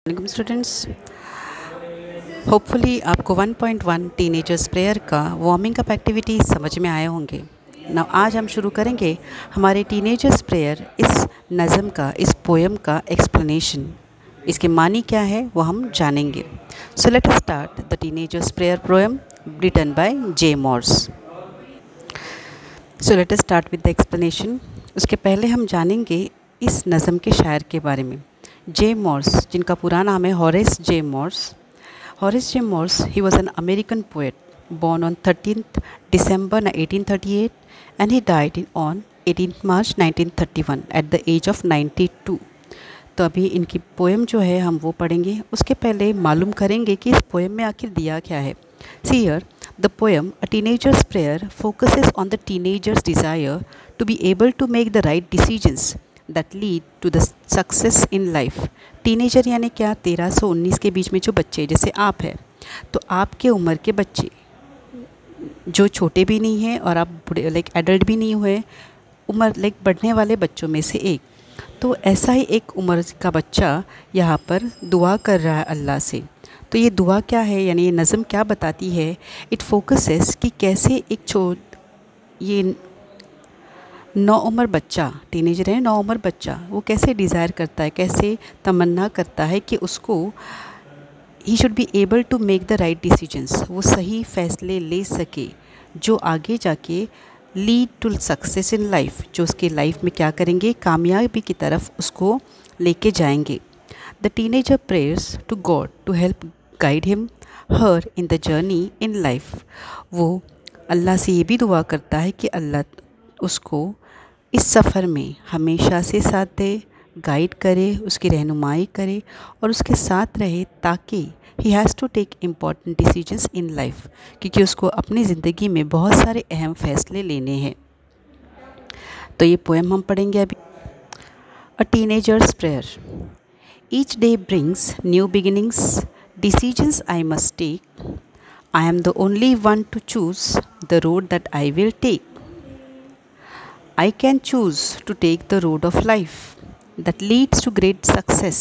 Welcome students. Hopefully आपको 1.1 teenagers prayer का warming up activity समझ में आए होंगे। ना आज हम शुरू करेंगे हमारे टीनेजर्स प्रेयर इस नज़म का, इस पोएम का एक्सप्लेनेशन। इसके मानी क्या है वो हम जानेंगे। So let us start the teenagers prayer poem written by J Morse. So let us start with the explanation. उसके पहले हम जानेंगे इस नज़म के शायर के बारे में। जे मॉर्स, जिनका पूरा नाम है Horace J Moore's. Horace J Moore's, he was an American poet born on 13th December 1838 and he died on 18th March 1931 at the age of 92। तो अभी इनकी पोएम जो है हम वो पढ़ेंगे। उसके पहले मालूम करेंगे कि इस पोएम में आखिर दिया क्या है। See here, the poem A Teenager's Prayer focuses on the teenager's desire to be able to make the right decisions that lead to the success in life। Teenager यानी क्या, 13 से 19 के बीच में जो बच्चे, जैसे आप हैं, तो आपके उम्र के बच्चे जो छोटे भी नहीं हैं और आप बड़े लाइक एडल्ट भी नहीं हुए, उम्र लाइक बढ़ने वाले बच्चों में से एक, तो ऐसा ही एक उम्र का बच्चा यहाँ पर दुआ कर रहा है अल्लाह से। तो ये दुआ क्या है, यानी ये नज़म क्या बताती है? इट फोकसेस कि कैसे एक ये नौ उम्र बच्चा, टीनेजर है, नौ उम्र बच्चा, वो कैसे डिज़ायर करता है, कैसे तमन्ना करता है कि उसको ही should be able to make the right decisions, वो सही फ़ैसले ले सके जो आगे जाके lead to success in life, जो उसके लाइफ में क्या करेंगे, कामयाबी की तरफ उसको लेके जाएंगे। The teenager prayers to God to help guide him her in the journey in life. वो अल्लाह से ये भी दुआ करता है कि अल्लाह उसको इस सफ़र में हमेशा से साथ दे, गाइड करे, उसकी रहनुमाई करे और उसके साथ रहे, ताकि he has to take important decisions in life, क्योंकि उसको अपनी ज़िंदगी में बहुत सारे अहम फ़ैसले लेने हैं। तो ये पोएम हम पढ़ेंगे अभी। A teenager's prayer. Each day brings new beginnings, decisions I must take. I am the only one to choose the road that I will take. I can choose to take the road of life that leads to great success,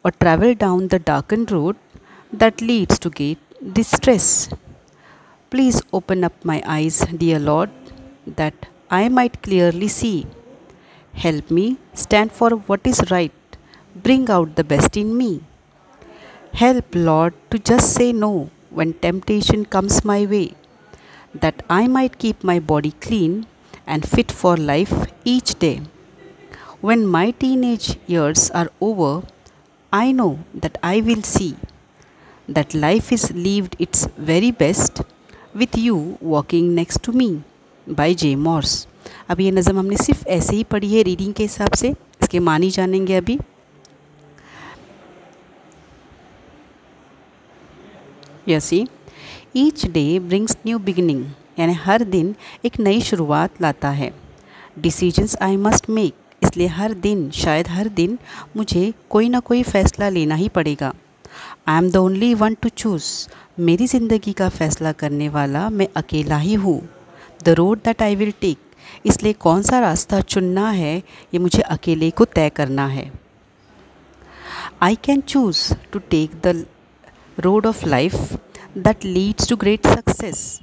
or travel down the darkened road that leads to great distress. Please open up my eyes, dear Lord, that I might clearly see. Help me stand for what is right, bring out the best in me. Help, Lord, to just say no when temptation comes my way, that I might keep my body clean and fit for life each day. When my teenage years are over, I know that I will see that life is lived its very best with you walking next to me। by J Moore's. अब ये नज़म हमने सिर्फ ऐसे ही पढ़ी है reading के हिसाब से, इसके मानी जानेंगे अभी। यसी each day brings new beginning, यानी हर दिन एक नई शुरुआत लाता है। डिसीजंस आई मस्ट मेक, इसलिए हर दिन, शायद हर दिन मुझे कोई ना कोई फ़ैसला लेना ही पड़ेगा। आई am the only one to choose, मेरी ज़िंदगी का फ़ैसला करने वाला मैं अकेला ही हूँ। The road that I will take, इसलिए कौन सा रास्ता चुनना है ये मुझे अकेले को तय करना है। I can choose to take the road of life that leads to great success.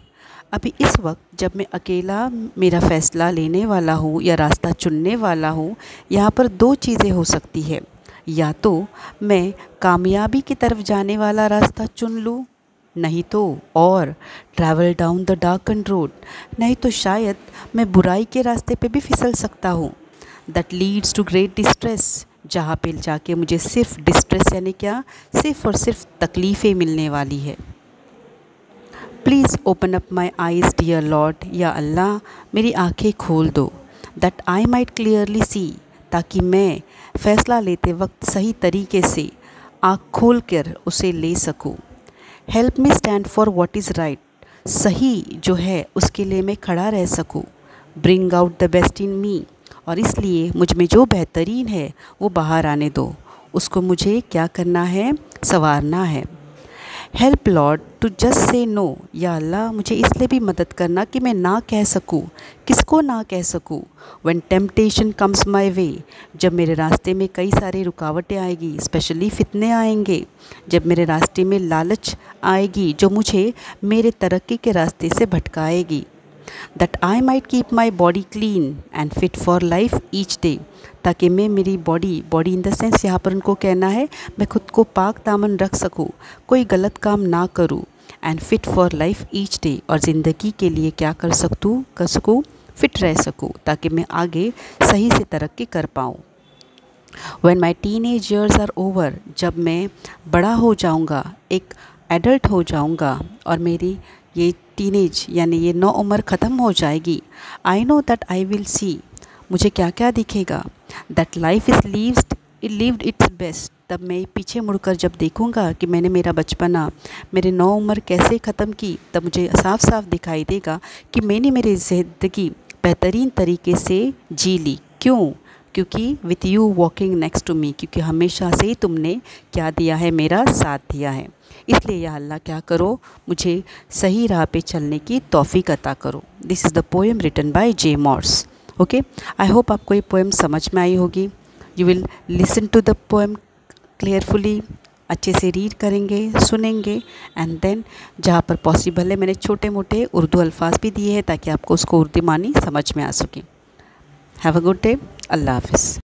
अभी इस वक्त जब मैं अकेला मेरा फ़ैसला लेने वाला हूँ या रास्ता चुनने वाला हूँ, यहाँ पर दो चीज़ें हो सकती है। या तो मैं कामयाबी की तरफ जाने वाला रास्ता चुन लूँ, नहीं तो और travel down the darken road, नहीं तो शायद मैं बुराई के रास्ते पे भी फिसल सकता हूँ। That leads to great distress, जहाँ पे जाके मुझे सिर्फ डिस्ट्रेस यानी क्या, सिर्फ और सिर्फ तकलीफ़ें मिलने वाली है। Please open up my eyes dear Lord, या अल्लाह मेरी आँखें खोल दो, that I might clearly see, ताकि मैं फ़ैसला लेते वक्त सही तरीके से आँख खोल कर उसे ले सकूँ। Help me stand for what is right, सही जो है उसके लिए मैं खड़ा रह सकूँ। Bring out the best in me, और इसलिए मुझ में जो बेहतरीन है वो बाहर आने दो, उसको मुझे क्या करना है, संवारना है। Help Lord to just say no, या अल्लाह मुझे इसलिए भी मदद करना कि मैं ना कह सकूँ। किसको ना कह सकूँ? When temptation comes my way, जब मेरे रास्ते में कई सारी रुकावटें आएगी, स्पेशली फितने आएंगे, जब मेरे रास्ते में लालच आएगी जो मुझे मेरे तरक्की के रास्ते से भटकाएगी। That I might keep my body clean and fit for life each day, ताकि मैं मेरी बॉडी इन द सेंस यहाँ पर उनको कहना है मैं खुद को पाक दामन रख सकूँ, कोई गलत काम ना करूँ। And fit for life each day, और ज़िंदगी के लिए क्या कर सकूँ, फिट रह सकूँ, ताकि मैं आगे सही से तरक्की कर पाऊँ। When my teenage years are over, जब मैं बड़ा हो जाऊँगा, एक एडल्ट हो जाऊँगा और मेरी ये टीनेज यानी ये नौ उम्र ख़त्म हो जाएगी, I know that I will see, मुझे क्या क्या दिखेगा, that life is lived it's best. तब मैं पीछे मुड़कर जब देखूँगा कि मैंने मेरा बचपना, मेरे नौ उम्र कैसे ख़त्म की, तब मुझे साफ साफ दिखाई देगा कि मैंने मेरी ज़िंदगी बेहतरीन तरीके से जी ली। क्यों? क्योंकि with you walking next to me, क्योंकि हमेशा से ही तुमने क्या दिया है, मेरा साथ दिया है। इसलिए या अल्लाह क्या करो, मुझे सही राह पे चलने की तौफीक अता करो। This is the poem written by J Morse. Okay, I hope आपको ये पोएम समझ में आई होगी। You will listen to the poem clearfully, अच्छे से रीड करेंगे, सुनेंगे, एंड देन जहाँ पर पॉसिबल है मैंने छोटे मोटे उर्दू अल्फाज भी दिए हैं ताकि आपको उसको उर्दू मानी समझ में आ सके। Have a good day. अल्लाह हाफ़िज़।